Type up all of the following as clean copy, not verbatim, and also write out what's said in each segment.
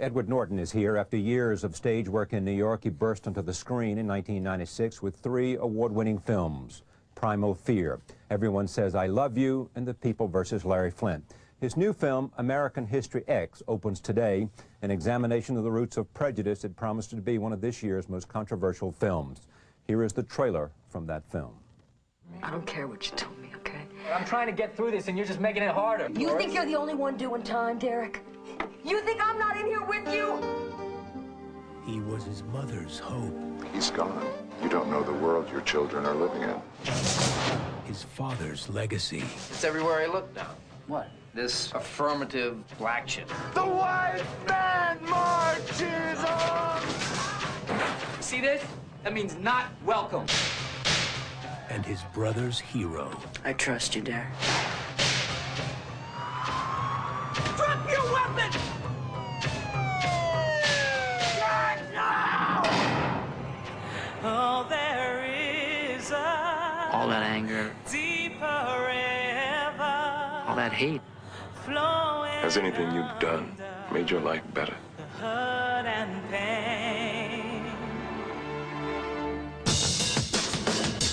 Edward Norton is here. After years of stage work in New York, he burst onto the screen in 1996 with 3 award-winning films. Primal Fear, Everyone Says I Love You, and The People vs. Larry Flynt. His new film, American History X, opens today, an examination of the roots of prejudice. It promised to be one of this year's most controversial films. Here is the trailer from that film. I don't care what you told me, okay? I'm trying to get through this, and you're just making it harder. You think you're the only one doing time, Derek? You think I'm not in here with you? He was his mother's hope. He's gone. You don't know the world your children are living in. His father's legacy. It's everywhere I look now. What? This affirmative black shit. The white man marches on! See this? That means not welcome. And his brother's hero. I trust you, Derek. Drop your weapon! Oh, there is a All that anger, deeper river all that hate. flowing Has anything you've done made your life better? hurt and pain.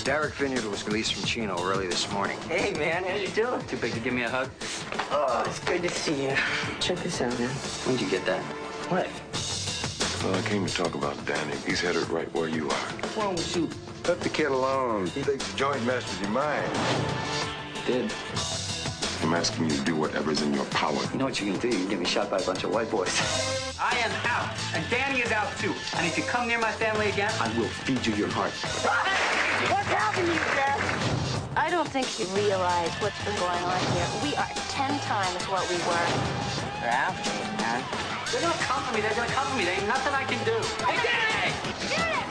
Derek Vineyard was released from Chino early this morning. Hey, man, how you doing? Too big to give me a hug? Oh, it's good to see you. Check this out, man. When'd you get that? What? Well, I came to talk about Danny. He's headed right where you are. What's wrong with you? Let the kid alone. He thinks the joint messes your mind. Did. I'm asking you to do whatever's in your power. You know what you can do? You can get me shot by a bunch of white boys. I am out, and Danny is out too. And if you come near my family again, I will feed you your heart. What's happening, Dad? I don't think you realize what's been going on here. We are 10 times what we were. they're after me, man. They're gonna come for me. They're gonna come for me. There ain't nothing I can do. Hey, Danny! Get it!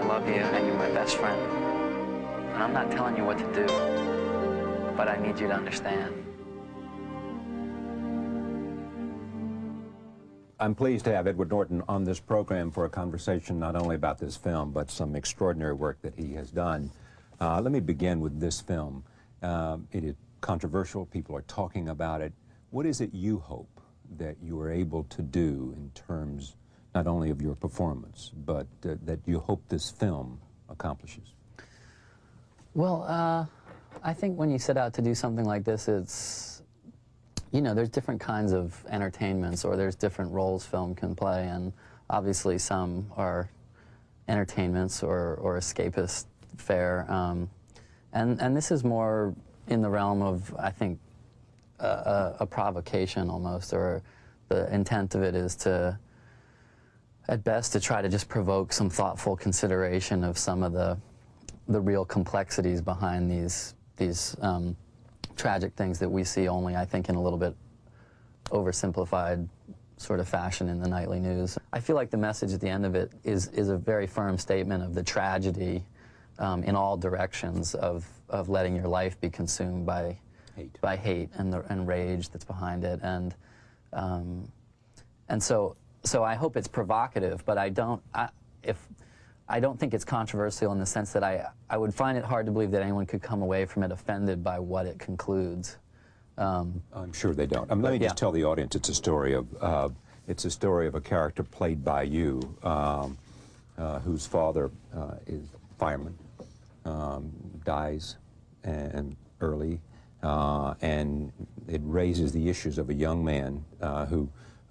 I love you, and you're my best friend. And I'm not telling you what to do, but I need you to understand. I'm pleased to have Edward Norton on this program for a conversation not only about this film, but some extraordinary work that he has done. Let me begin with this film. It is controversial. People are talking about it. What is it you hope that you are able to do in terms not only of your performance, but that you hope this film accomplishes? Well, I think when you set out to do something like this, it's, you know, there's different kinds of entertainments, or there's different roles film can play, and obviously some are entertainments or escapist fare. And this is more in the realm of, I think, a provocation almost, or the intent of it is to, at best, to try to just provoke some thoughtful consideration of some of the real complexities behind these tragic things that we see only, I think, in a little bit oversimplified sort of fashion in the nightly news. I feel like the message at the end of it is a very firm statement of the tragedy in all directions of letting your life be consumed by hate and rage that's behind it. And so I hope it's provocative, but I don't think it's controversial in the sense that I would find it hard to believe that anyone could come away from it offended by what it concludes. I'm sure they don't. Let me just tell the audience it's a story of a character played by you, whose father is a fireman, dies early, and it raises the issues of a young man who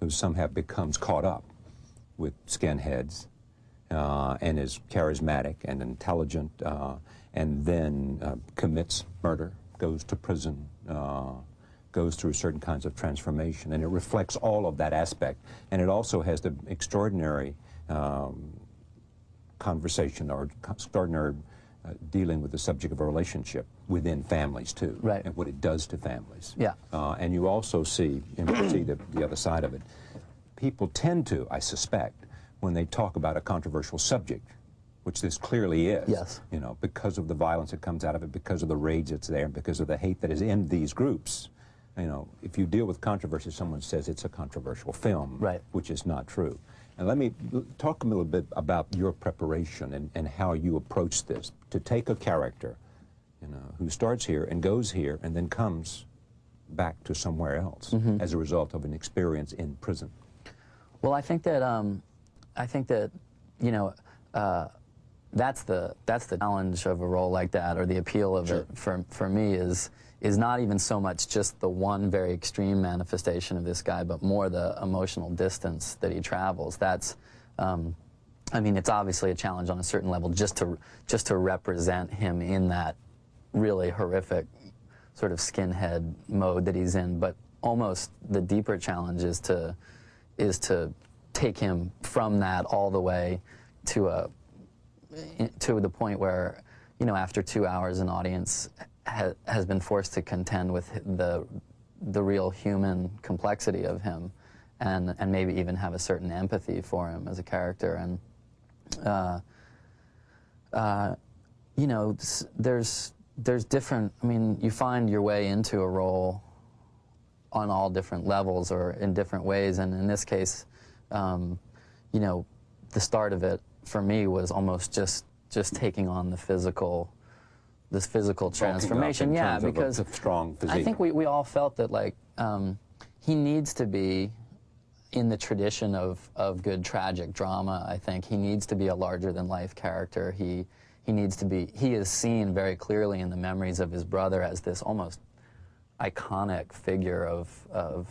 somehow becomes caught up with skinheads. And is charismatic and intelligent, and then commits murder, goes to prison, goes through certain kinds of transformation, and it reflects all of that aspect. And it also has the extraordinary conversation, or extraordinary dealing with the subject of a relationship within families too, right, and what it does to families. Yeah. And you also see, the other side of it. People tend to, I suspect, when they talk about a controversial subject, which this clearly is, yes, you know, because of the violence that comes out of it, because of the rage that's there, and because of the hate that is in these groups, you know, if you deal with controversy, someone says it's a controversial film, right, which is not true. And let me talk a little bit about your preparation and how you approach this, to take a character, you know, who starts here and goes here and then comes back to somewhere else as a result of an experience in prison. Well, I think that you know, that's the challenge of a role like that, or the appeal of it for me is not even so much just the one very extreme manifestation of this guy, but more the emotional distance that he travels. That's, I mean, it's obviously a challenge on a certain level just to represent him in that really horrific sort of skinhead mode that he's in. But almost the deeper challenge is to take him from that all the way to the point where, you know, after 2 hours, an audience has been forced to contend with the real human complexity of him, and maybe even have a certain empathy for him as a character. And you know, there's different, I mean, you find your way into a role on all different levels or in different ways, and in this case, you know, the start of it for me was almost just taking on this physical transformation. Yeah, because a strong physique. I think we all felt that, like, he needs to be in the tradition of good tragic drama. I think he needs to be a larger-than-life character. He is seen very clearly in the memories of his brother as this almost iconic figure of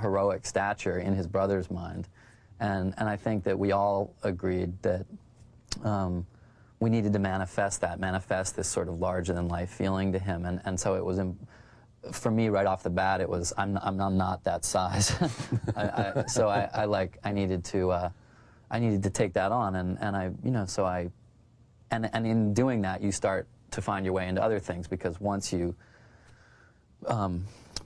heroic stature in his brother's mind. And I think that we all agreed that we needed to manifest this sort of larger-than-life feeling to him. And so it was, for me, right off the bat, it was, I'm not that size. So I needed to take that on, and I, you know, so I, and in doing that, you start to find your way into other things, because once you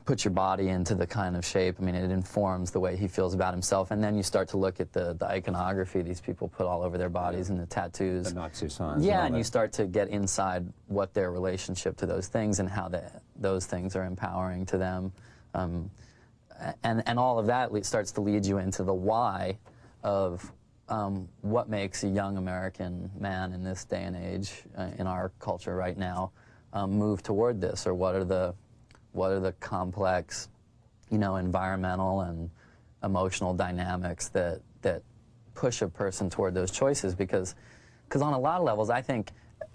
put your body into the kind of shape, I mean, it informs the way he feels about himself, and then you start to look at the iconography these people put all over their bodies, and the tattoos. The Nazi signs. Yeah, and you start to get inside what their relationship to those things and how those things are empowering to them. And all of that starts to lead you into the why of what makes a young American man in this day and age, in our culture right now, move toward this, or what are the complex, you know, environmental and emotional dynamics that push a person toward those choices, because on a lot of levels, I think,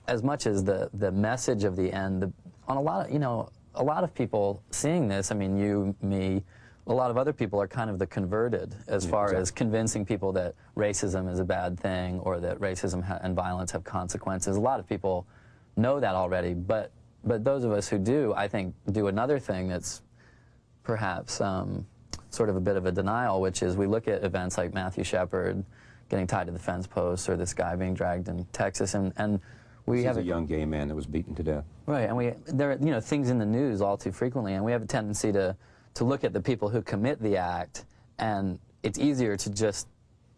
as much as the message of the end, on a lot of, you know, a lot of people seeing this, I mean, you, me, a lot of other people are kind of the converted as far as convincing people that racism is a bad thing, or that racism and violence have consequences. A lot of people know that already, but those of us who do, I think, do another thing that's perhaps sort of a bit of a denial, which is we look at events like Matthew Shepard getting tied to the fence post, or this guy being dragged in Texas, and we have a young gay man that was beaten to death. Right, and there are, you know, things in the news all too frequently, and we have a tendency to look at the people who commit the act, and it's easier to just,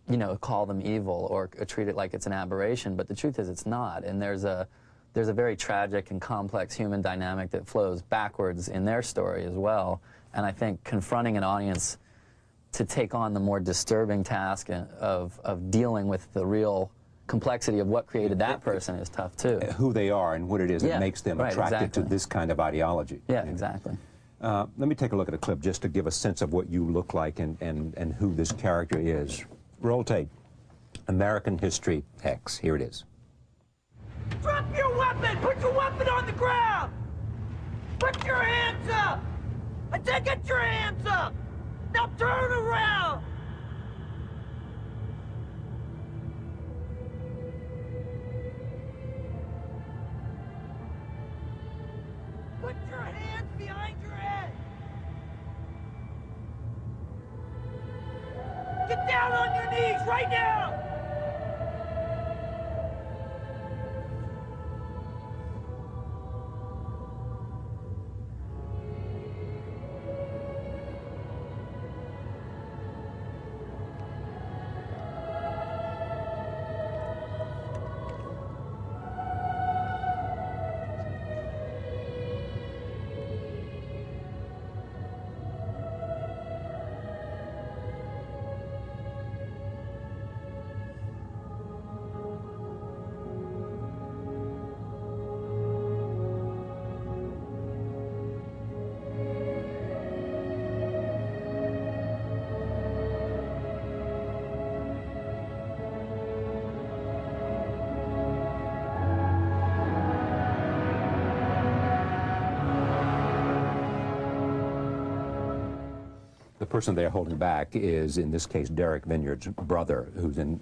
you know, call them evil or treat it like it's an aberration, but the truth is it's not, and there's a very tragic and complex human dynamic that flows backwards in their story as well. And I think confronting an audience to take on the more disturbing task of dealing with the real complexity of what created that person is tough too. Who they are and what it is that makes them attracted to this kind of ideology. Yeah, exactly. Let me take a look at a clip just to give a sense of what you look like and who this character is. Roll tape. American History X. Here it is. Drop your weapon! Put your weapon on the ground! Put your hands up! I said get your hands up! Now turn around! Put your hands behind your head! Get down on your knees right now! The person they're holding back is, in this case, Derek Vineyard's brother,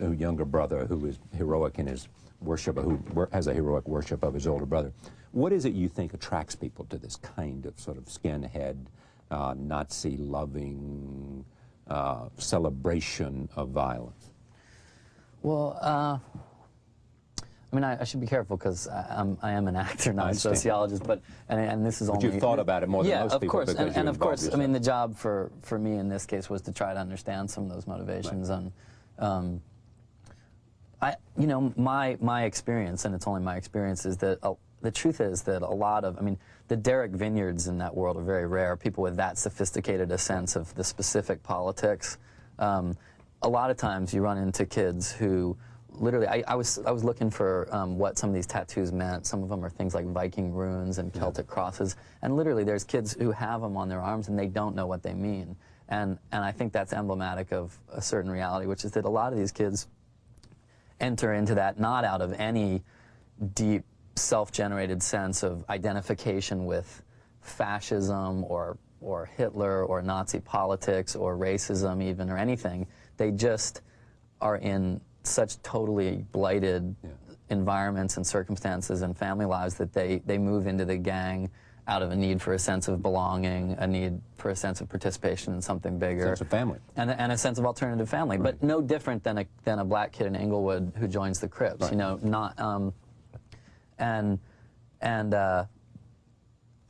a younger brother who is heroic in his worship, who has a heroic worship of his older brother. What is it you think attracts people to this kind of sort of skinhead, Nazi-loving celebration of violence? Well, I mean, I should be careful because I am an actor, not a sociologist, but this is only... But you've thought about it more than most people. Yeah, of course, and of course, I mean, the job for me in this case was to try to understand some of those motivations, right. And you know, my experience, and it's only my experience, is that the truth is that a lot of, I mean, the Derek Vineyards in that world are very rare. People with that sophisticated a sense of the specific politics. A lot of times you run into kids who literally, I was looking for what some of these tattoos meant. Some of them are things like Viking runes and Celtic crosses, and literally there's kids who have them on their arms and they don't know what they mean. And I think that's emblematic of a certain reality, which is that a lot of these kids enter into that not out of any deep self-generated sense of identification with fascism or Hitler or Nazi politics or racism even or anything. They just are in such totally blighted environments and circumstances and family lives that they move into the gang out of a need for a sense of belonging, a need for a sense of participation in something bigger. A sense of family. And a sense of alternative family, right. But no different than a black kid in Inglewood who joins the Crips, right. You know, not, and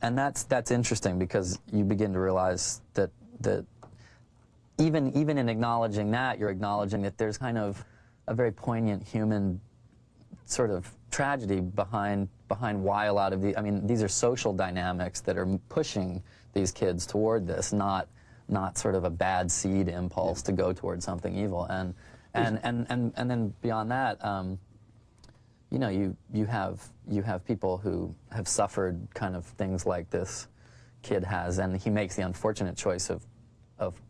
that's interesting because you begin to realize that even in acknowledging that, you're acknowledging that there's kind of a very poignant human sort of tragedy behind why a lot of the, I mean, these are social dynamics that are pushing these kids toward this, not sort of a bad seed impulse to go toward something evil. And then beyond that, you know, you have people who have suffered kind of things like this kid has, and he makes the unfortunate choice of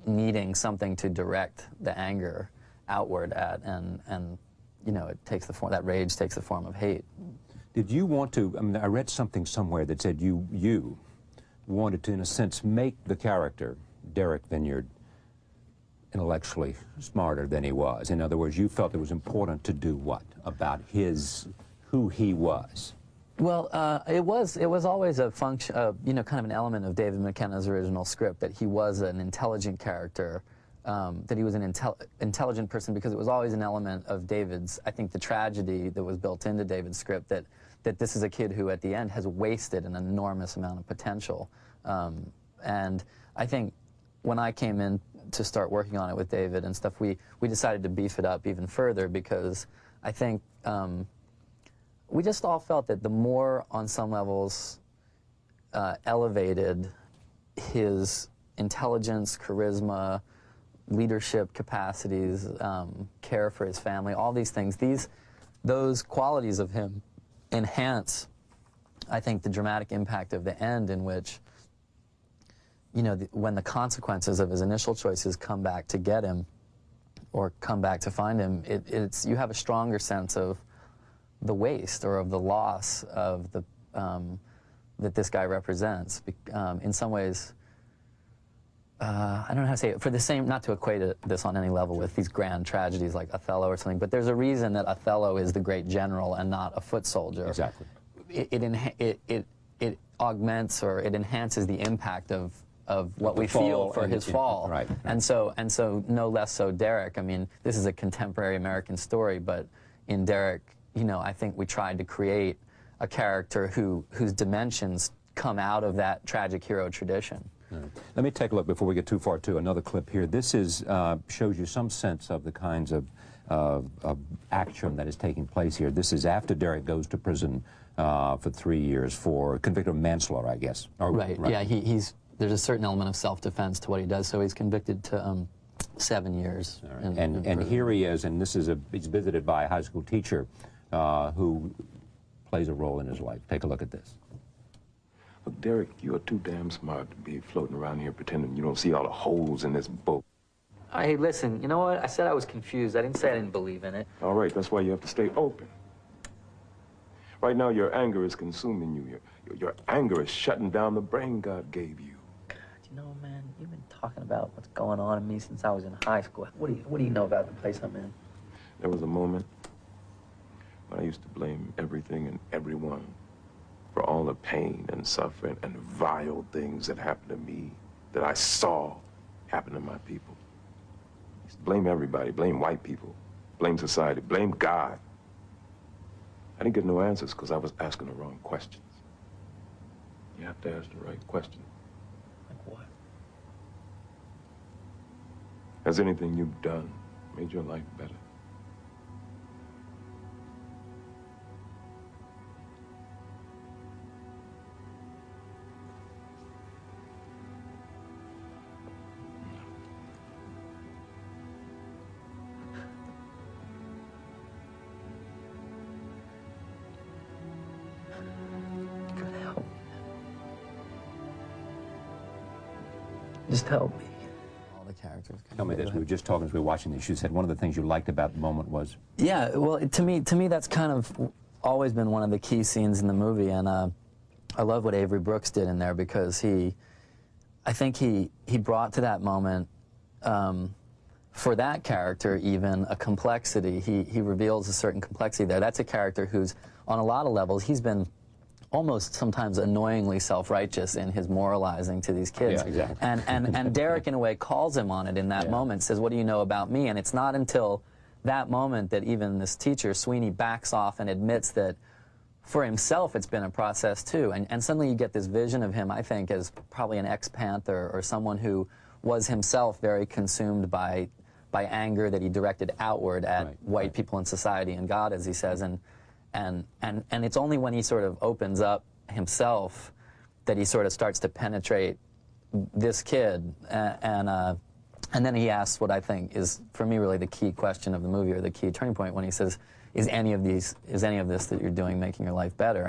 needing something to direct the anger outward at, and you know, it takes the form, that rage takes the form of hate. Did you want to, I mean, I read something somewhere that said you wanted to, in a sense, make the character, Derek Vineyard, intellectually smarter than he was. In other words, you felt it was important to do what about who he was? Well, it was always a function of, you know, kind of an element of David McKenna's original script, that he was an intelligent character, that he was an intelligent person, because it was always an element of David's, I think, the tragedy that was built into David's script, that this is a kid who at the end has wasted an enormous amount of potential. And I think when I came in to start working on it with David and stuff, we decided to beef it up even further, because I think we just all felt that the more, on some levels, elevated his intelligence, charisma, leadership capacities, care for his family, all these things, those qualities of him enhance, I think, the dramatic impact of the end, in which, you know, when the consequences of his initial choices come back to get him, or come back to find him, you have a stronger sense of the waste or of the loss of the that this guy represents. In some ways, I don't know how to say it, for the same, not to equate this on any level with these grand tragedies like Othello or something, but there's a reason that Othello is the great general and not a foot soldier. Exactly. It augments, or it enhances the impact of what we feel for his fall. Right. And so no less so Derek. I mean, this is a contemporary American story, but in Derek, you know, I think we tried to create a character whose dimensions come out of that tragic hero tradition. Right. Let me take a look before we get too far to another clip here. This is shows you some sense of the kinds of action that is taking place here. This is after Derek goes to prison for 3 years for convicted of manslaughter, I guess. Right. Yeah. There's a certain element of self-defense to what he does, so he's convicted to 7 years. Right. And here he is, and this is he's visited by a high school teacher who plays a role in his life. Take a look at this. Look, Derek, you are too damn smart to be floating around here pretending you don't see all the holes in this boat. Hey, listen, you know what? I said I was confused. I didn't say I didn't believe in it. All right, that's why you have to stay open. Right now, your anger is consuming you. Your anger is shutting down the brain God gave you. God, you know, man, you've been talking talking about what's going on in me since I was in high school. What do you know about the place I'm in? There was a moment when I used to blame everything and everyone for all the pain and suffering and vile things that happened to me that I saw happen to my people. I used to blame everybody, blame white people, blame society, blame God. I didn't get no answers because I was asking the wrong questions. You have to ask the right question. Like what? Has anything you've done made your life better? Just help me. All the characters. Tell me this, we were just talking as we were watching this, you said one of the things you liked about the moment was? Yeah, well, to me that's kind of always been one of the key scenes in the movie, and I love what Avery Brooks did in there because I think he brought to that moment, for that character even, a complexity. He reveals a certain complexity there. That's a character who's, on a lot of levels, he's been almost sometimes annoyingly self-righteous in his moralizing to these kids. Yeah, exactly. And Derek, in a way, calls him on it in that moment, says, what do you know about me? And it's not until that moment that even this teacher, Sweeney, backs off and admits that for himself it's been a process too. And suddenly you get this vision of him, I think, as probably an ex-Panther or someone who was himself very consumed by anger that he directed outward at white people in society and God, as he says. And it's only when he sort of opens up himself that he sort of starts to penetrate this kid, and then he asks what I think is, for me, really the key question of the movie, or the key turning point, when he says, is any of this that you're doing making your life better?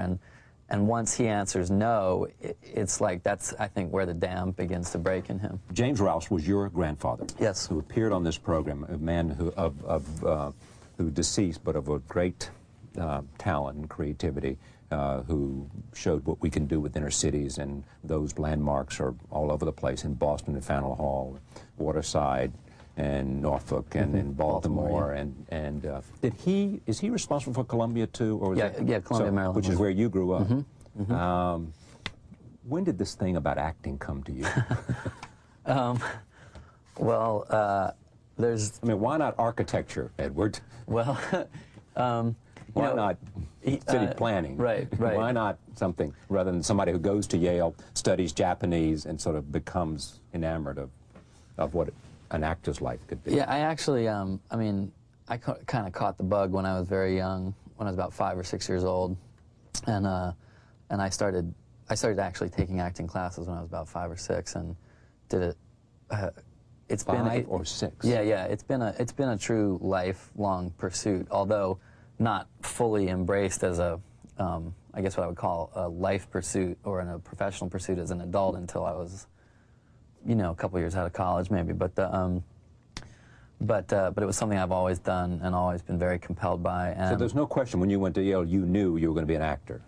And once he answers no, it's like that's, I think, where the dam begins to break in him. James Rouse was your grandfather. Yes. Who appeared on this program, a man who deceased, but of a great talent and creativity, who showed what we can do with inner cities, and those landmarks are all over the place in Boston and Faneuil Hall, Waterside, and Norfolk, and in Baltimore, and is he responsible for Columbia too, or was Columbia, Maryland, which is where you grew up? When did this thing about acting come to you? There's. I mean, why not architecture, Edward? Well. Why not city planning? Right. Why not something rather than somebody who goes to Yale, studies Japanese, and sort of becomes enamored of what an actor's life could be? Yeah, I actually, I mean, I kind of caught the bug when I was very young, when I was about 5 or 6 years old, and I started actually taking acting classes when I was about 5 or 6, and did it. It's 5 or 6. Yeah. It's been a true lifelong pursuit, although not fully embraced as a, I guess what I would call a life pursuit or a professional pursuit as an adult until I was, a couple years out of college maybe. But it was something I've always done and always been very compelled by. And so there's no question when you went to Yale, you knew you were going to be an actor.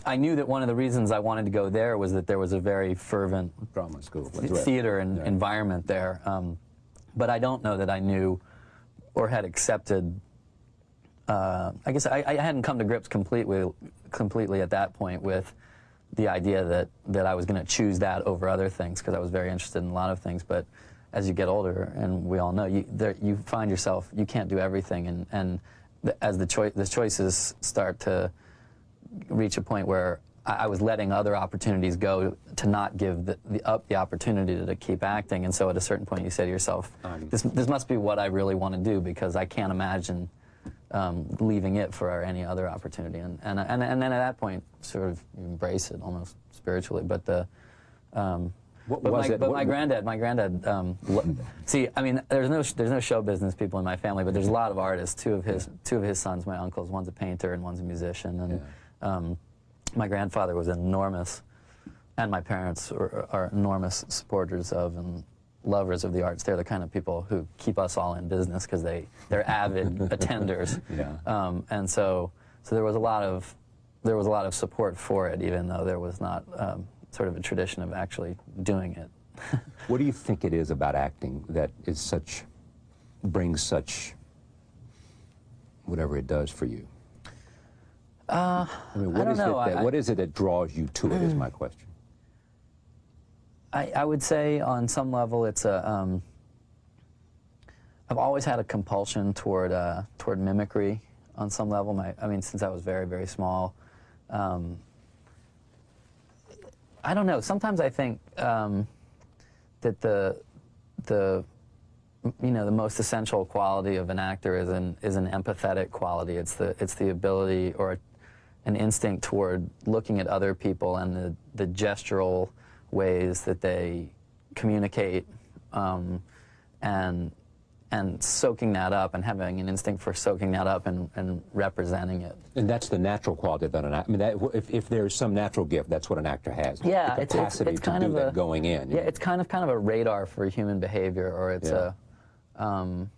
I knew that one of the reasons I wanted to go there was that there was a very fervent drama school, theater environment there. But I don't know that I knew or had accepted. I guess I hadn't come to grips completely at that point with the idea that I was going to choose that over other things, because I was very interested in a lot of things. But as you get older, and we all know, you find yourself, you can't do everything, and as the choices start to reach a point where I was letting other opportunities go to not give the opportunity to keep acting, and so at a certain point you say to yourself, this must be what I really want to do, because I can't imagine leaving it for any other opportunity, and then at that point sort of embrace it almost spiritually. But my granddad. See, I mean, there's no show business people in my family, but there's a lot of artists. Two of his sons, my uncles, one's a painter and one's a musician, and my grandfather was enormous, and my parents are enormous supporters of and lovers of the arts. They're the kind of people who keep us all in business because they're avid attenders. And so there was a lot of support for it, even though there was not sort of a tradition of actually doing it What do you think it is about acting that is such, brings such, whatever it does for you? I mean, what I don't is know. it that, what is it that draws you to it, is my question. I would say on some level it's a, I've always had a compulsion toward mimicry on some level. I mean, since I was very, very small. I don't know. Sometimes I think that the most essential quality of an actor is an empathetic quality. It's the ability or an instinct toward looking at other people and the gestural ways that they communicate, and soaking that up and having an instinct for soaking that up and representing it. And that's the natural quality of an actor. I mean, if there's some natural gift, that's what an actor has. Yeah, the capacity it's to kind do of that going in. Yeah, it's kind of a radar for human behavior, or it's and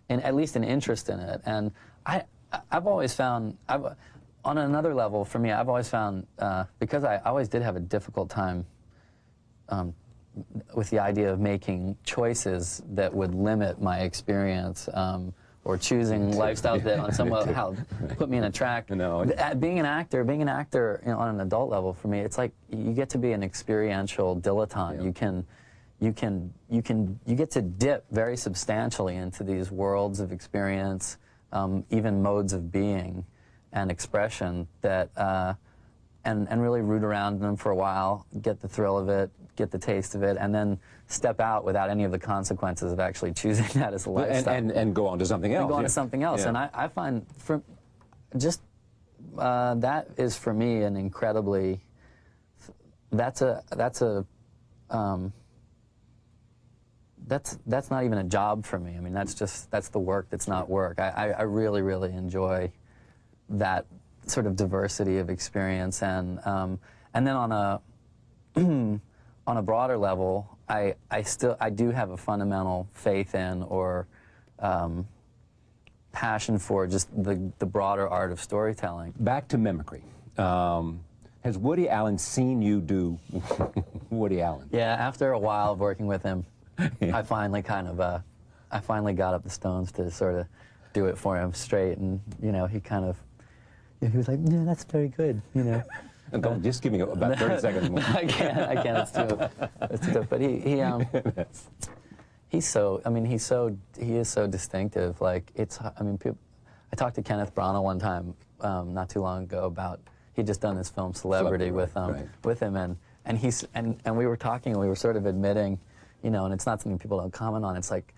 at least an interest in it. And I've always found, on another level for me, I've always found, because I always did have a difficult time with the idea of making choices that would limit my experience, or choosing lifestyles that on some level put me in a track. Being an actor, on an adult level, for me, it's like you get to be an experiential dilettante. You get to dip very substantially into these worlds of experience, even modes of being and expression that, and really root around in them for a while, get the thrill of it, get the taste of it, and then step out without any of the consequences of actually choosing that as a lifestyle. And go on to something else. And go on to something else. Yeah. And I find, that is for me an incredibly, that's not even a job for me. I mean, that's the work that's not work. I really, really enjoy that sort of diversity of experience, and then on a on a broader level, I do have a fundamental faith in or passion for just the broader art of storytelling. Back to mimicry. Has Woody Allen seen you do Woody Allen? Yeah, after a while of working with him, I finally got up the stones to sort of do it for him straight, and he was like, yeah, that's very good, And don't just give me about 30 seconds more. I can't. It's too tough. But he is so distinctive. Like I talked to Kenneth Branagh one time, not too long ago, about he'd just done this film Celebrity with him, and we were talking, and we were sort of admitting, and it's not something people don't comment on. It's like,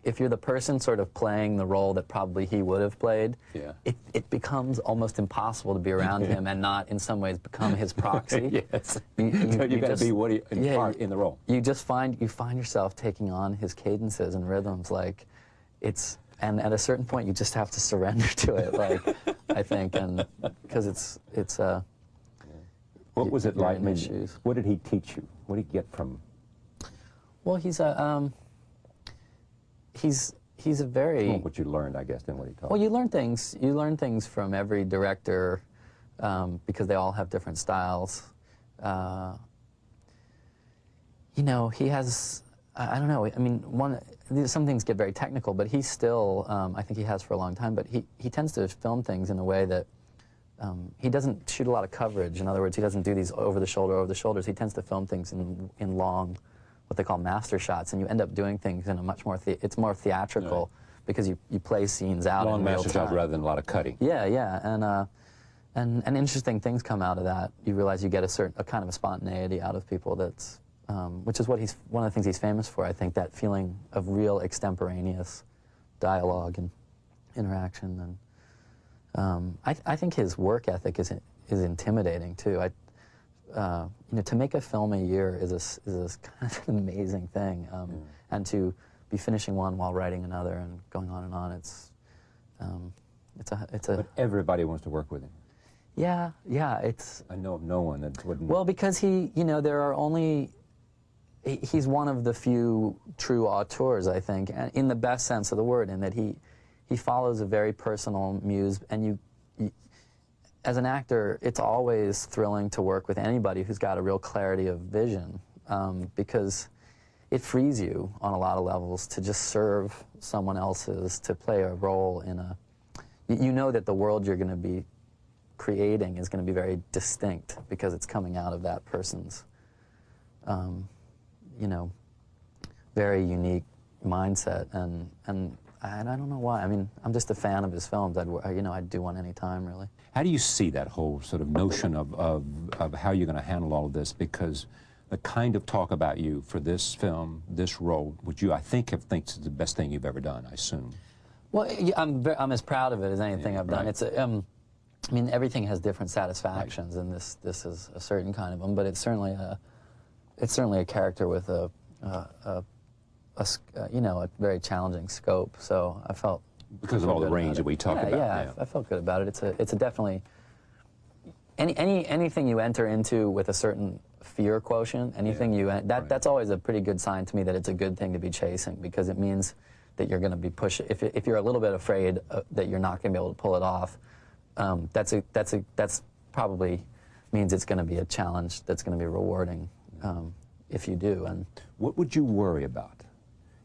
if you're the person sort of playing the role that probably he would have played, it becomes almost impossible to be around him and not in some ways become his proxy. Yes. You got to be Woody in the role. You find yourself taking on his cadences and rhythms, like and at a certain point you just have to surrender to it, like I think, and because it's What was it like? Shoes. What did he teach you? What did he get from? Well, he's a very... Well, what you learned, I guess, than what he taught. Well, you learn things from every director, because they all have different styles. He has, I don't know, I mean, some things get very technical, but he still, I think he has for a long time, but he tends to film things in a way that he doesn't shoot a lot of coverage. In other words, he doesn't do these over the shoulders. He tends to film things in long, what they call master shots, and you end up doing things in a much more, it's more theatrical, because you play scenes out in real time. Long master shots rather than a lot of cutting. Yeah, and interesting things come out of that. You realize you get a kind of a spontaneity out of people that's, which is one of the things he's famous for, I think, that feeling of real extemporaneous dialogue and interaction. And I think his work ethic is intimidating too. To make a film a year is a kind of an amazing thing, and to be finishing one while writing another and going on and on, it's a. But everybody wants to work with him. Yeah, it's. I know of no one that wouldn't. Well, because there are only. He's one of the few true auteurs, I think, in the best sense of the word, in that he follows a very personal muse, and you as an actor, it's always thrilling to work with anybody who's got a real clarity of vision, because it frees you on a lot of levels to just serve someone else's, to play a role in a, you know that the world you're going to be creating is going to be very distinct because it's coming out of that person's, you know, very unique mindset, and I don't know why. I mean, I'm just a fan of his films. I'd do one any time, really. How do you see that whole sort of notion of how you're going to handle all of this? Because the kind of talk about you for this film, this role, which you, I think, is the best thing you've ever done, I assume. Well, I'm as proud of it as anything I've done. It's I mean, everything has different satisfactions, and this is a certain kind of them. But it's certainly a character with a you know, a very challenging scope. So I felt because of all the range that we talk about. Yeah, I felt good about it. It's a definitely anything you enter into with a certain fear quotient, anything that's always a pretty good sign to me that it's a good thing to be chasing, because it means that you're going to be pushing. If you're a little bit afraid that you're not going to be able to pull it off, that's probably means it's going to be a challenge that's going to be rewarding if you do. And what would you worry about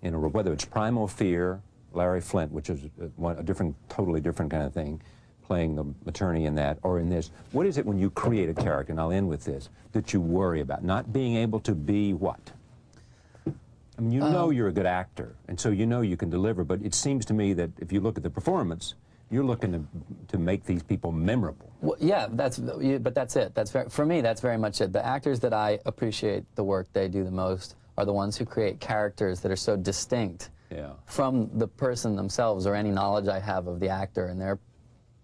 in a, whether it's Primal Fear, Larry Flint, which is a totally different kind of thing, playing the attorney in that, or in this? What is it when you create a character, and I'll end with this, that you worry about? Not being able to be what? I mean, you know you're a good actor, and so you know you can deliver, but it seems to me that if you look at the performance, you're looking to make these people memorable. Well, yeah, but that's it. For me, that's very much it. The actors that I appreciate the work they do the most are the ones who create characters that are so distinct from the person themselves or any knowledge I have of the actor and their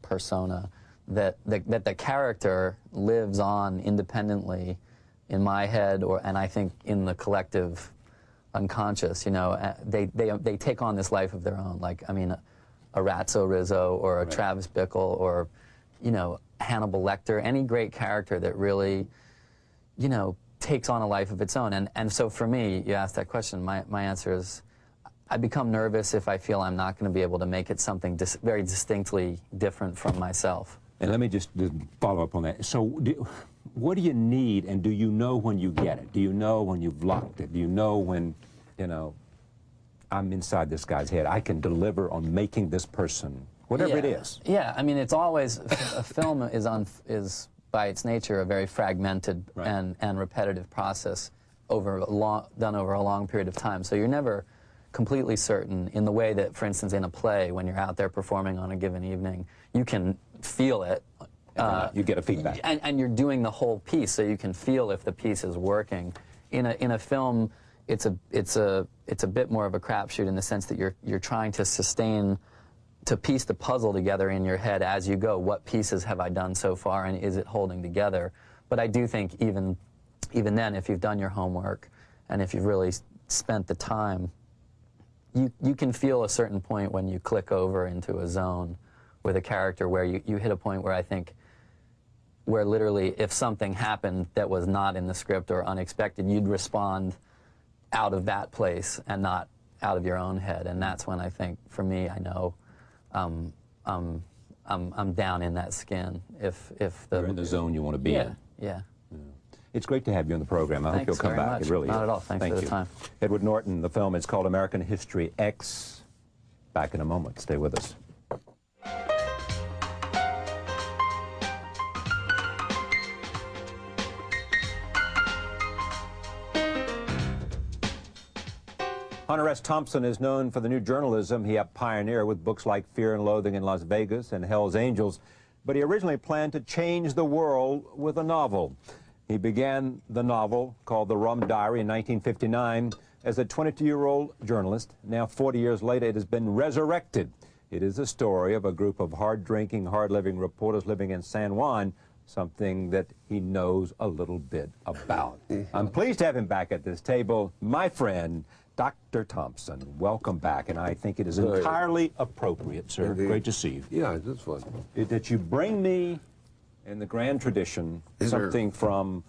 persona, that the character lives on independently in my head, and I think in the collective unconscious. You know, they take on this life of their own. Like, I mean, a Ratso Rizzo or a Travis Bickle or, you know, Hannibal Lecter, any great character that really, you know, takes on a life of its own. And so for me, you asked that question, my answer is, I become nervous if I feel I'm not going to be able to make it something very distinctly different from myself. And let me just follow up on that. So what do you need, and do you know when you get it? Do you know when you've locked it? Do you know when, you know, I'm inside this guy's head, I can deliver on making this person, whatever it is? Yeah, I mean, it's always, a film is by its nature a very fragmented and repetitive process done over a long period of time. So you're never completely certain in the way that, for instance, in a play, when you're out there performing on a given evening, you can feel it. You get a feedback. And you're doing the whole piece, so you can feel if the piece is working. In a film, it's a bit more of a crapshoot in the sense that you're trying to piece the puzzle together in your head as you go. What pieces have I done so far, and is it holding together? But I do think even then, if you've done your homework and if you've really spent the time, you can feel a certain point when you click over into a zone with a character where you hit a point where I think where literally if something happened that was not in the script or unexpected, you'd respond out of that place and not out of your own head. And that's when I think, for me, I know I'm down in that skin. If you're in the zone you want to be in. Yeah. It's great to have you on the program. I hope you'll come back. It really is. Not at all. Thanks for the time. Edward Norton, the film is called American History X. Back in a moment. Stay with us. Hunter S. Thompson is known for the new journalism he helped pioneer with books like Fear and Loathing in Las Vegas and Hell's Angels, but he originally planned to change the world with a novel. He began the novel, called The Rum Diary, in 1959 as a 22-year-old journalist. Now, 40 years later, it has been resurrected. It is a story of a group of hard-drinking, hard-living reporters living in San Juan, something that he knows a little bit about. I'm pleased to have him back at this table, my friend, Dr. Thompson. Welcome back, and I think it is entirely appropriate, sir. Indeed. Great to see you. Yeah, it's fun. That you bring me, in the grand tradition, something from...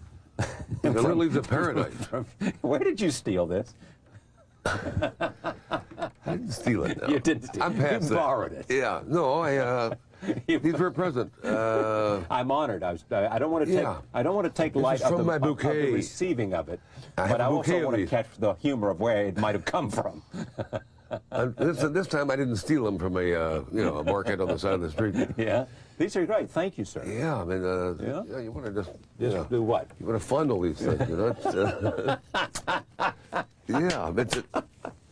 The Lilies of Paradise. Where did you steal this? I didn't steal it, no. You didn't steal it. I'm past You borrowed it. Yeah, no, These were a present. I'm honored. I don't want to take. Yeah. I don't want to take This light is of from the, my of the bouquet. receiving of it, I have but a I bouquet also of want to these. catch the humor of where it might have come from. This time I didn't steal them from a market on the side of the street. Yeah, these are great. Thank you, sir. Yeah, I mean, Yeah? you want to just Do what? You want to fondle these things, you know? Yeah,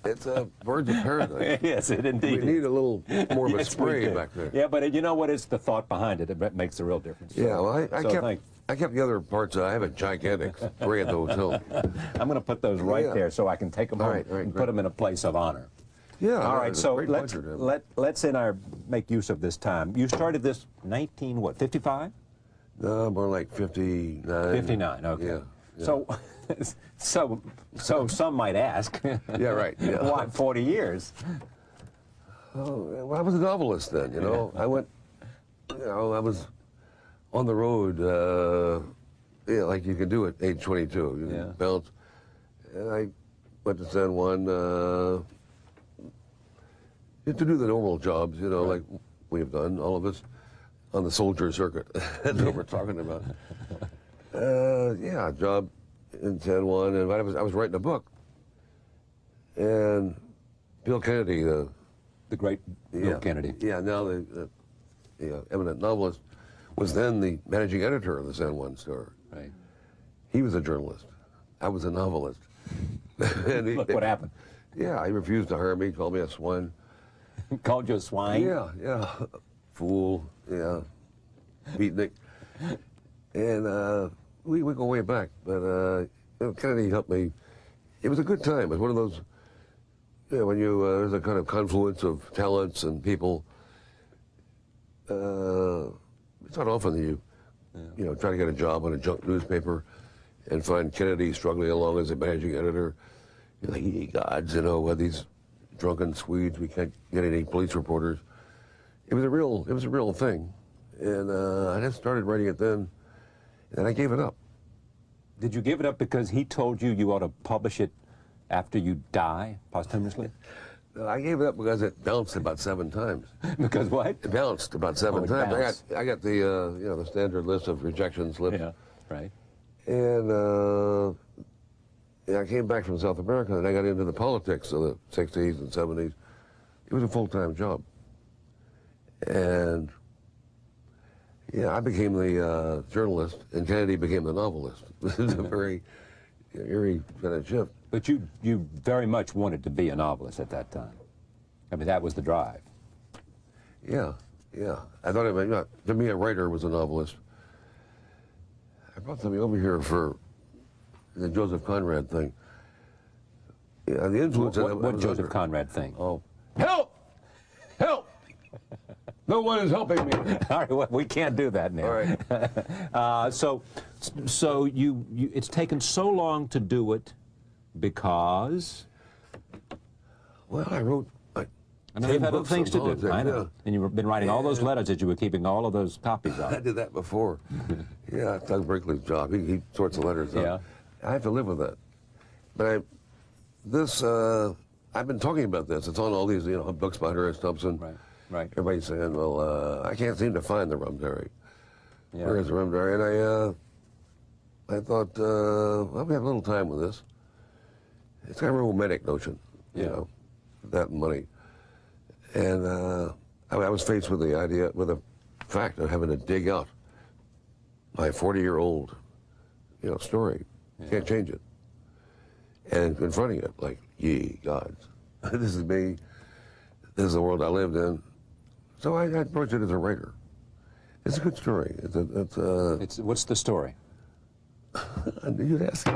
it's a birds of paradise. Yes, it indeed. We need a little more of a Yes, we spray do. back there. Yeah, but you know what? It's the thought behind it that makes the real difference. Yeah, well, So I kept the other parts. I have a gigantic spray at the hotel. I'm going to put those right Yeah. there so I can take them All home right, and great. put them in a place of honor. Yeah. All right, it's a so great let's pleasure to have let's make use of this time. You started this 55? No, more like 59. 59. Okay. Yeah. So some might ask. Yeah, right. Yeah. Why 40 years? Oh, well, I was a novelist then, you know. I went, I was on the road, like you can do at age 22. You can bounce. And I went to San Juan to do the normal jobs, like we've done, all of us, on the soldier circuit. That's what we're talking about. A job in San Juan, and I was writing a book. And Bill Kennedy, the great Bill Kennedy. Yeah, now the eminent novelist, was then the managing editor of the San Juan Star. Right. He was a journalist. I was a novelist. And Look what happened. Yeah, he refused to hire me, called me a swine. Called you a swine? Yeah. Fool, beatnik. And we go way back, but Kennedy helped me. It was a good time. It was one of those, when there's a kind of confluence of talents and people. It's not often that you try to get a job on a junk newspaper and find Kennedy struggling along as a managing editor. You're like, ye gods, these drunken Swedes, we can't get any police reporters. It was a real thing. And I just started writing it then, and I gave it up. Did you give it up because he told you ought to publish it after you die, posthumously? I gave it up because it bounced about 7 times. Because what? It bounced about 7 times. Bounced. I got the the standard list of rejection slips. Yeah, right. And I came back from South America, and I got into the politics of the 60s and 70s. It was a full-time job. And I became the journalist, and Kennedy became the novelist. It was a very eerie kind of shift. But you very much wanted to be a novelist at that time. I mean, that was the drive. Yeah. I thought to me, a writer was a novelist. I brought something over here for the Joseph Conrad thing. Yeah, the influence. What Joseph Conrad thing? Oh, help! Help! No one is helping me. All right, well, we can't do that now. All right. So it's taken so long to do it because. Well, I wrote. I know you've had other things to do. I know. Yeah. And you've been writing all those letters that you were keeping all of those copies of. I did that before. Yeah, Doug Brinkley's job. He sorts the letters out. Yeah. I have to live with that. But I've been talking about this. It's on all these, books by Horace Thompson. Right. Everybody's saying, well, I can't seem to find the rum diary. Yeah. Where is the rum diary? And I thought, well, we have a little time with this. It's kind of a romantic notion, that money. And I was faced with the fact of having to dig out my 40-year-old, story. Yeah. Can't change it. And confronting it, like, ye gods, this is me. This is the world I lived in. So I approached it as a writer. It's a good story. What's the story? I knew you'd ask.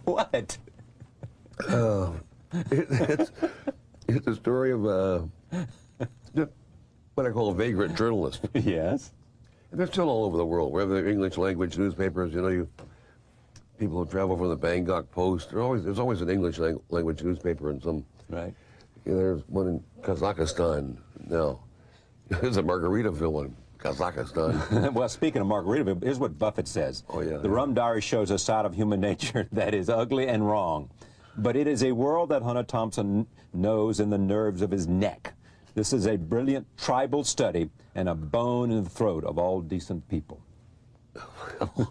What? It's a story of what I call a vagrant journalist. Yes. And they're still all over the world. Wherever the English language newspapers, people who travel from the Bangkok Post. There's always an English language newspaper in some. Right. There's one in Kazakhstan now. There's a Margaritaville one in Kazakhstan. Well, speaking of Margaritaville, here's what Buffett says. Oh, yeah. The rum diary shows a side of human nature that is ugly and wrong. but it is a world that Hunter Thompson knows in the nerves of his neck. This is a brilliant tribal study and a bone in the throat of all decent people.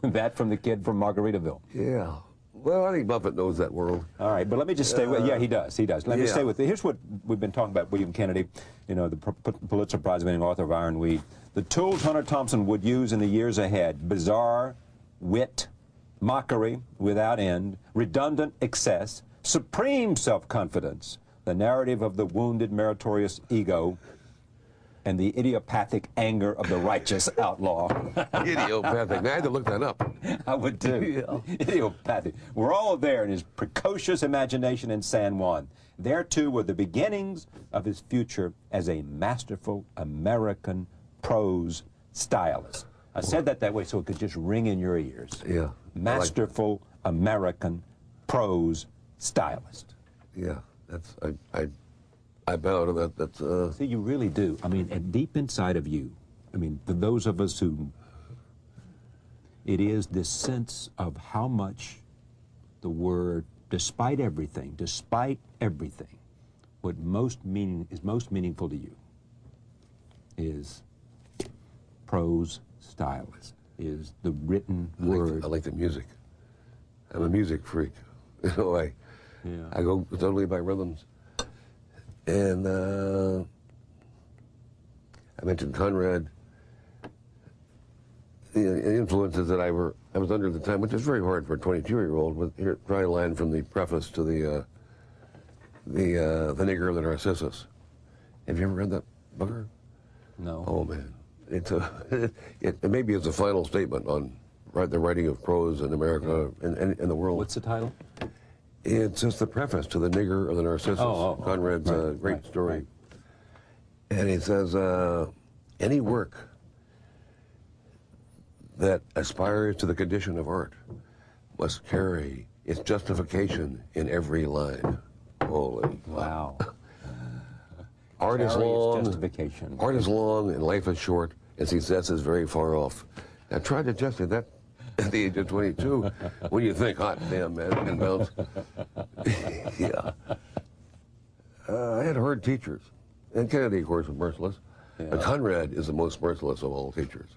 That from the kid from Margaritaville. Yeah. Well, I think Buffett knows that world. All right, but let me just stay with, yeah, he does. Let me stay with, here's what we've been talking about William Kennedy, you know, the Pulitzer Prize-winning author of Ironweed. The tools Hunter Thompson would use in the years ahead: bizarre, wit, mockery without end, redundant excess, supreme self-confidence, the narrative of the wounded meritorious ego, and the idiopathic anger of the righteous outlaw. Idiopathic. I had to look that up. I would too. Yeah. Idiopathic. We're all there in his precocious imagination in San Juan. There too were the beginnings of his future as a masterful American prose stylist. I said that way so it could just ring in your ears. Yeah. Masterful American prose stylist. Yeah. That's I bow to that. That's See, you really do. I mean, and deep inside of you, I mean, for those of us who, it is this sense of how much the word, despite everything, what is most meaningful to you is prose stylist, is the written word. I like the music. I'm a music freak in a way. Yeah. I go totally by rhythms. And I mentioned Conrad, the influences that I was under at the time, which is very hard for a 22-year-old. With here, try a line from the preface to the Nigger of the Narcissus. Have you ever read that booker? No. Oh man, it maybe it's a final statement on the writing of prose in America and the world. What's the title? It's just the preface to The Nigger of the Narcissus, Conrad's great story. Right. And he says, any work that aspires to the condition of art must carry its justification in every line. Holy wow. Art is long. Justification. Art is long and life is short, and success is very far off. I tried to justify that at the age of 22, when you think, hot damn, man, and bounce. Yeah. I had hard teachers. And Kennedy, of course, was merciless. Yeah. But Conrad is the most merciless of all teachers.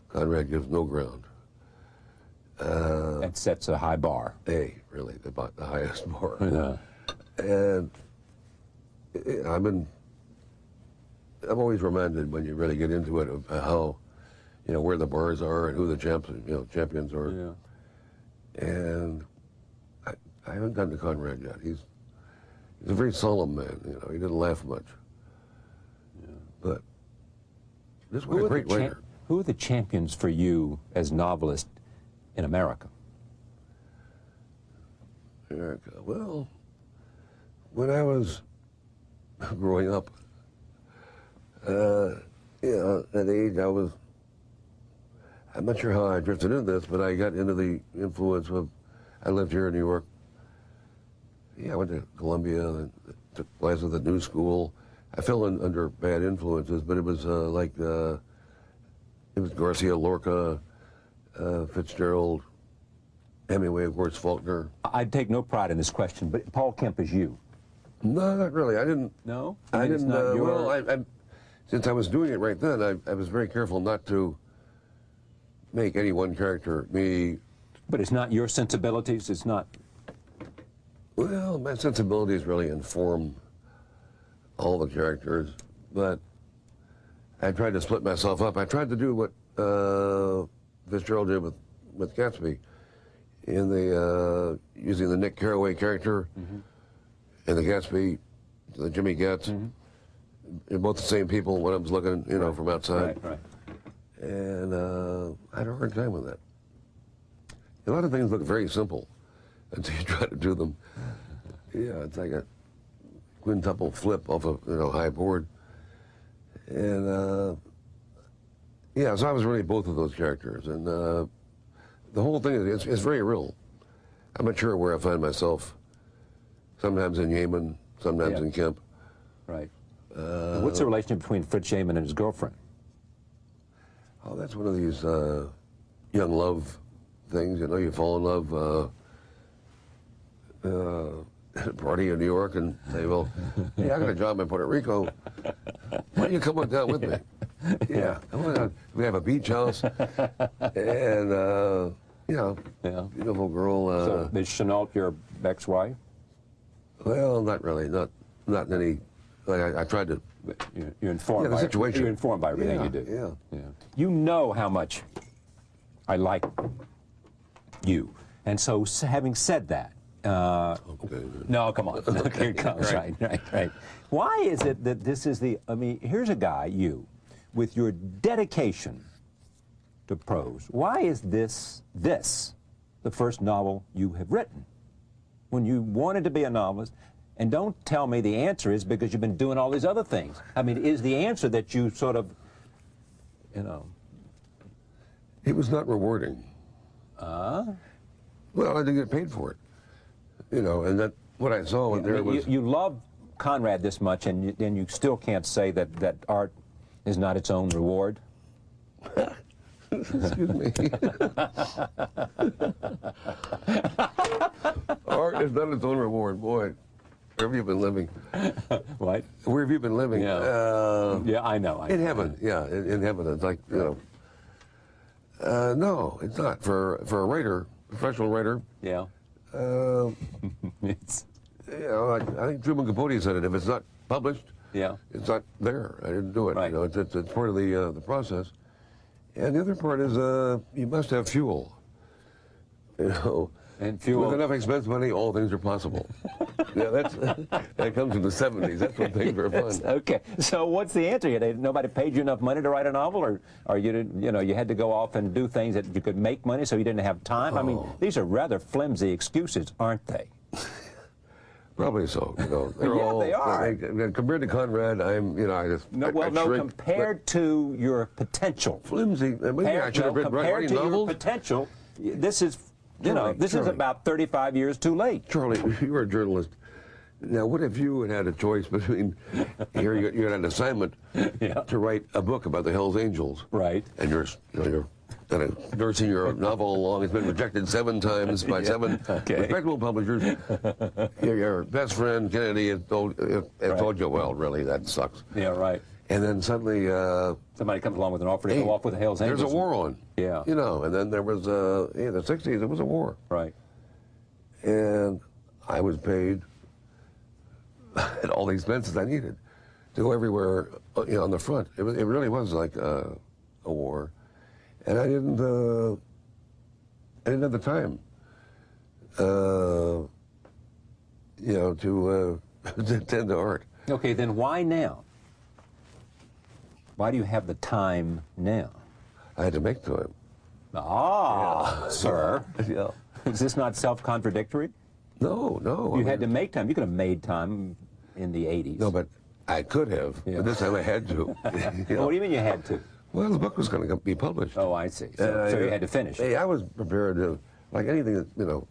Conrad gives no ground. That sets a high bar. Really, about the highest bar. Yeah. And I'm always reminded when you really get into it of how, you know, where the bars are and who the champions are. Yeah. And I haven't gotten to Conrad yet. He's a very solemn man. You know, he didn't laugh much. Yeah. But this was a great writer. Who are the champions for you as novelist in America? America. Well, when I was growing up, at age I'm not sure how I drifted into this, but I got into the influence of, I lived here in New York. Yeah, I went to Columbia, and took classes at the New School. I fell under bad influences, but it was it was Garcia Lorca, Fitzgerald, Hemingway, of course, Faulkner. I take no pride in this question, but Paul Kemp is you. No, not really. I didn't. No? I didn't. Well, since I was doing it right then, I was very careful not to make any one character me. But it's not your sensibilities? It's not... Well, my sensibilities really inform all the characters, but I tried to split myself up. I tried to do what Fitzgerald did with Gatsby, in the using the Nick Carraway character and the Gatsby, the Jimmy Getz. They're both the same people when I was looking, you know, from outside. Right. And I had a hard time with that. A lot of things look very simple until you try to do them. Yeah, it's like a quintuple flip off a high board. And yeah, so I was really both of those characters. And the whole thing is very real. I'm not sure where I find myself. Sometimes in Yemen, sometimes in Kemp. Right. What's the relationship between Fritz Yeaman and his girlfriend? Oh, that's one of these young love things. You know, you fall in love. at a party in New York and say, well, hey, I got a job in Puerto Rico. Why don't you come on down with me? Yeah, come on down. We have a beach house and, you know, beautiful girl. So is Chenault your ex-wife? Well, not really. Not in any. Like I tried to. You're informed. The situation. You're informed by everything you do. Yeah. You know how much I like you, and so having said that, no, come on, here it comes. Right. Why is it that this is the? I mean, here's a guy, you, with your dedication to prose. Why is this the first novel you have written? When you wanted to be a novelist, and don't tell me the answer is because you've been doing all these other things. I mean, is the answer that you sort of, you know? It was not rewarding. Well, I didn't get paid for it. You know, and that what I saw there was. You love Conrad this much, and you still can't say that art is not its own reward. Excuse me. Art is not its own reward, boy. Where have you been living? What? Where have you been living? Yeah, I know. In heaven, in heaven. It's like, you know. No, it's not. For a writer, professional writer. Yeah. It's. You know, I think Truman Capote said it. If it's not published, it's not there. I didn't do it. Right. You know, it's part of the process. And the other part is you must have fuel. You know. And fuel. With enough expense money, all things are possible. That comes in the 70s. That's when things were fun. Okay. So what's the answer? Nobody paid you enough money to write a novel, or you didn't? You know, you had to go off and do things that you could make money, so you didn't have time. I mean, these are rather flimsy excuses, aren't they? Probably so. You know, they're all. They are. Compared to Conrad, I just. Compared to your potential. Flimsy. Maybe I should have been writing novels. Compared to your potential, this is. You know, this is about 35 years too late. Charlie, you were a journalist. Now, what if you had a choice between, here you had an assignment to write a book about the Hells Angels. Right. And you're kind of nursing your novel along. It's been rejected 7 times by 7 respectable publishers. Your best friend, Kennedy, has told you, well, really, that sucks. Yeah, right. And then suddenly... somebody comes along with an offer to go off with the Hells Angels. There's a war on. Yeah. You know, and then there was, in the 60s, there was a war. Right. And I was paid at all the expenses I needed to go everywhere, on the front. It really was like a war. And I didn't have the time, to attend to art. Okay, then why now? Why do you have the time now? I had to make time. Sir. Yeah. Is this not self-contradictory? No. You had to make time. You could have made time in the 80s. No, but I could have. Yeah. But this time I had to. What do you mean you had to? Well, the book was going to be published. Oh, I see. So you had to finish. Hey, I was prepared to, like anything that,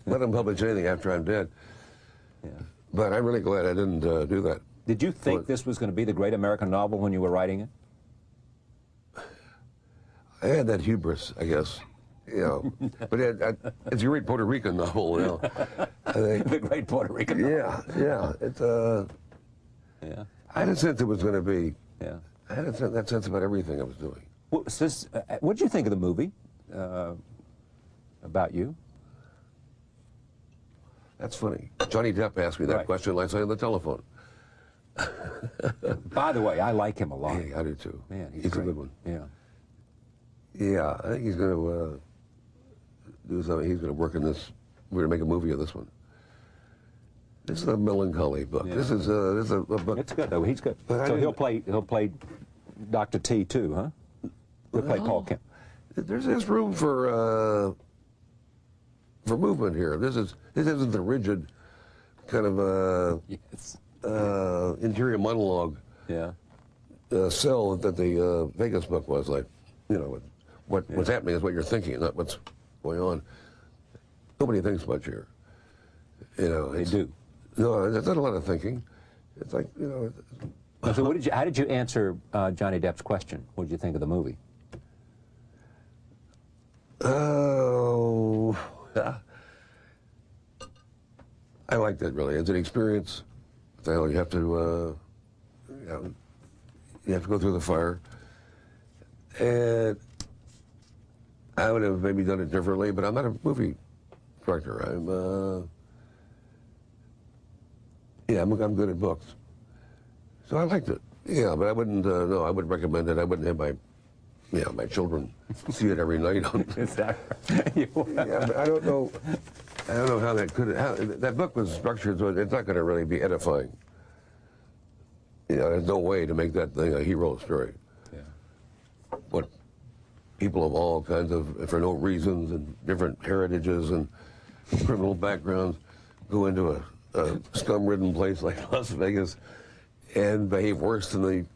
let them publish anything after I'm dead. Yeah. But I'm really glad I didn't do that. Did you think this was going to be the great American novel when you were writing it? I had that hubris, I guess. But it's a great Puerto Rican novel, I think. The great Puerto Rican novel. Yeah. It's I had a sense it was going to be. Yeah. I had that sense about everything I was doing. What did you think of the movie about you? That's funny. Johnny Depp asked me that question last night on the telephone. By the way, I like him a lot. Yeah, I do too. Man, he's a good one. Yeah. Yeah, I think he's going to do something. He's going to work in this. We're going to make a movie of this one. This is a melancholy book. Yeah. This is a book. It's good though. He's good. But so he'll play Dr. T too, huh? He'll play Paul Kemp. There's room for movement here. This isn't the rigid kind of interior monologue. Yeah. Cell that the Vegas book was like. What's happening is what you're thinking, not what's going on. Nobody thinks much here. They do. No, there's not a lot of thinking. It's like, So how did you answer Johnny Depp's question? What did you think of the movie? Oh, I like that, really. It's an experience. You have to, you have to go through the fire. And I would have maybe done it differently, but I'm not a movie director. I'm good at books. So I liked it. Yeah, but I wouldn't, no, I wouldn't recommend it. I wouldn't have my children see it every night. Exactly. Yeah, but I don't know how that book was structured, so it's not going to really be edifying. There's no way to make that thing a hero story. Yeah. What people of all kinds of, for no reasons, and different heritages and criminal backgrounds go into a scum-ridden place like Las Vegas and behave worse than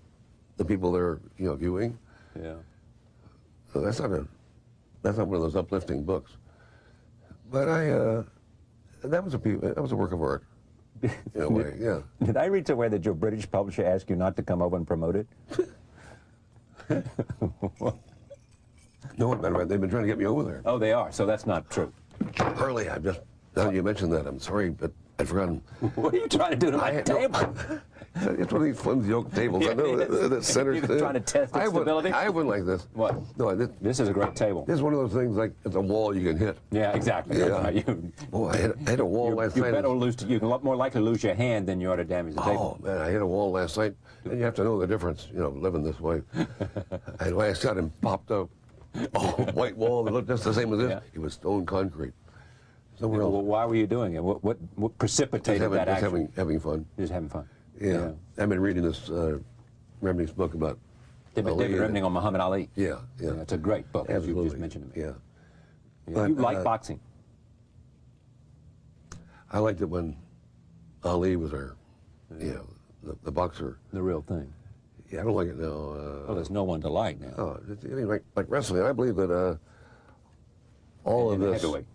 the people they're viewing. Yeah. So that's not one of those uplifting books. But that was a work of art. In a way, yeah. Did I read somewhere that your British publisher asked you not to come over and promote it? No, matter of fact, they've been trying to get me over there. Oh, they are. So that's not true. Early, now that you mentioned that, I'm sorry, but I'd forgotten. What are you trying to do to my table? It's one of these flimsy oak tables. I know that center. You're trying to test its stability? I wouldn't like this. What? No, this is a great table. This is one of those things like it's a wall you can hit. Yeah, exactly. Yeah. I hit a wall last night. You're more likely to lose your hand than you are to damage the table. Oh, man, I hit a wall last night, and you have to know the difference, living this way. And when I shot him, popped up. White wall that looked just the same as this. Yeah. It was stone concrete. Somewhere else. Well, why were you doing it? What precipitated that action? Just having fun. Just having fun. Yeah. I've been reading this Remning's book about David Remning on Muhammad Ali. Yeah. It's a great book, absolutely. as you just mentioned to me. Yeah. But, you like boxing? I liked it when Ali was our, the boxer. The real thing. Yeah, I don't like it now. Well, there's no one to like now. Oh, like wrestling. I believe that all of this. Heavyweight.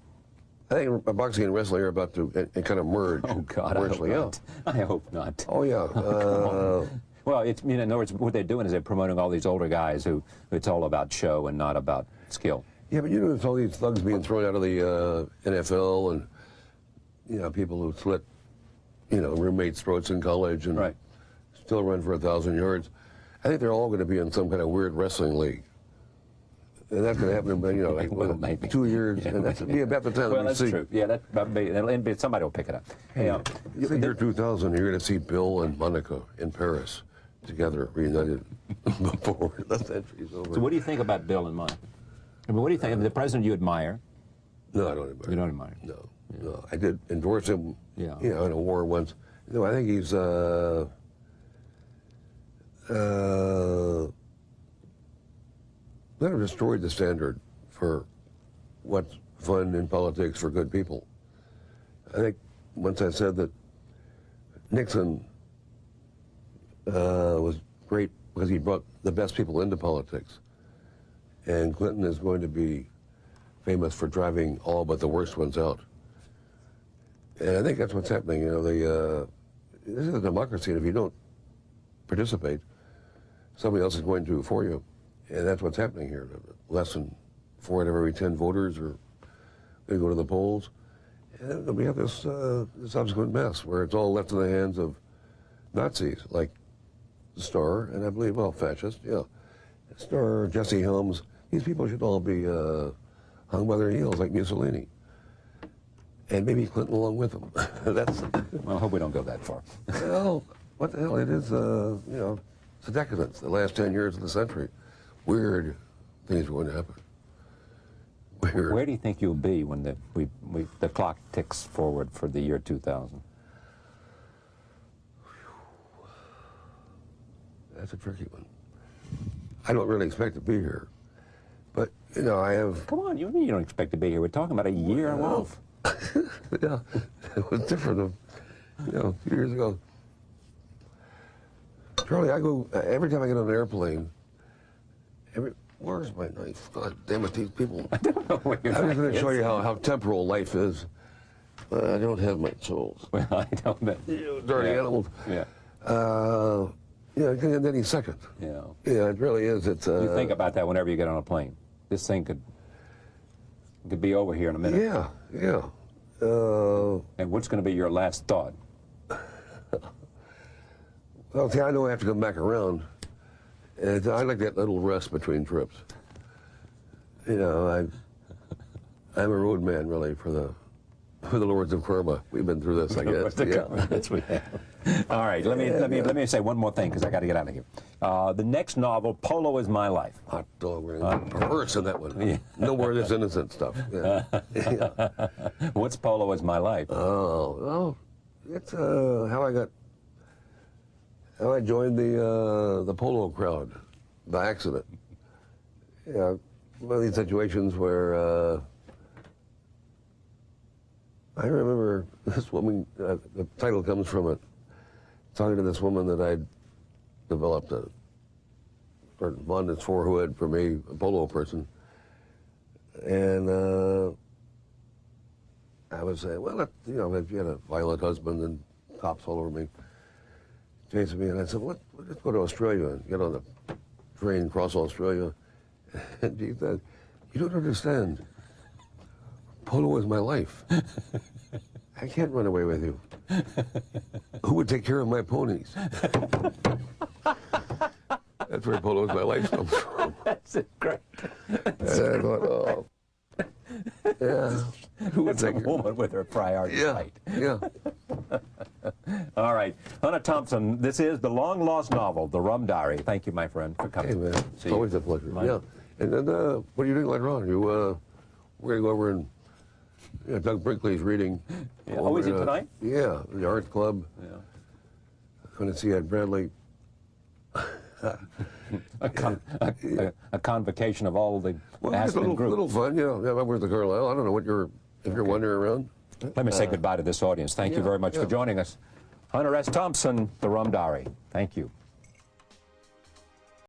I think boxing and wrestling are about to kind of merge. Oh God, I hope not. I hope not. Oh yeah. Well, in other words, what they're doing is they're promoting all these older guys who it's all about show and not about skill. Yeah, but there's all these thugs being thrown out of the NFL, and people who slit, roommates' throats in college and still run for 1,000 yards. I think they're all going to be in some kind of weird wrestling league. And that's going to happen in, maybe 2 years. Yeah, and that's about the time well, we that's see. true. Yeah, somebody will pick it up. Hey, the year 2000, you're going to see Bill and Monica in Paris together, reunited before the century's over. So what do you think about Bill and Monica? I mean, what do you think? I mean, the president you admire? No, I don't admire. You don't admire? No. No. I did endorse him in a war once. I think he's... kind of destroyed the standard for what's fun in politics for good people. I think once I said that Nixon was great because he brought the best people into politics, and Clinton is going to be famous for driving all but the worst ones out. And I think that's what's happening. This is a democracy, and if you don't participate, somebody else is going to for you. And that's what's happening here. Less than 4 out of every 10 voters are going to go to the polls. And we have this subsequent mess where it's all left in the hands of Nazis, like Starr, and I believe, fascists, Starr, Jesse Helms. These people should all be hung by their heels like Mussolini. And maybe Clinton along with them. Well, I hope we don't go that far. Well, what the hell? It is, it's a decadence, the last 10 years of the century. Weird things are going to happen. Weird. Where do you think you'll be when the clock ticks forward for the year 2000? That's a tricky one. I don't really expect to be here, but I have. Come on, you don't expect to be here. We're talking about a year off. Yeah, it was different. A few years ago. Charlie, I go every time I get on an airplane. Where's my knife? God damn it, these people. I don't know what you're I'm just going to show you how temporal life is. I don't have my tools. Well, I don't. Dirty animals. Yeah. It can end any second. Yeah. Yeah, it really is. It's. You think about that whenever you get on a plane. This thing could be over here in a minute. Yeah, yeah. And what's going to be your last thought? Well, see, I know I have to come back around. And I like that little rest between trips. You know, I'm a road man, really, for the Lords of Karma. We've been through this, I guess. Yeah. That's what we have. All right, let me say one more thing because I got to get out of here. The next novel, Polo is My Life. Hot dog, we're perverse in that one. Yeah. No more of this innocent stuff. Yeah. Yeah. What's Polo is My Life? Oh, well, it's how I joined the polo crowd by accident. Yeah, one of these situations where I remember this woman. The title comes from it. Talking to this woman that I'd developed a certain abundance for, who had, for me, a polo person, and I was saying, well, you know, if you had a violent husband and cops all over me, chasing me, and I said, well, let's go to Australia and get on the train, cross Australia. And she said, you don't understand. Polo is my life. I can't run away with you. Who would take care of my ponies? That's where Polo is my life comes from. That's great. And I thought, oh, yeah. Who would take a woman with her priorities right. Yeah. All right. Hunter Thompson, this is the long-lost novel, The Rum Diary. Thank you, my friend, for coming. Hey, man. It's always a pleasure. Yeah. And then, what are you doing later on? We're going to go over and Doug Brinkley's reading. Yeah. Oh, is it tonight? Yeah, the art club. Yeah. Going to see Ed Bradley. a convocation of all the Aspen group. Little fun, yeah. Where's the Carlisle? I don't know if you're wandering around. Let me say goodbye to this audience. Thank you very much for joining us. Hunter S. Thompson, The Rum Diary. Thank you.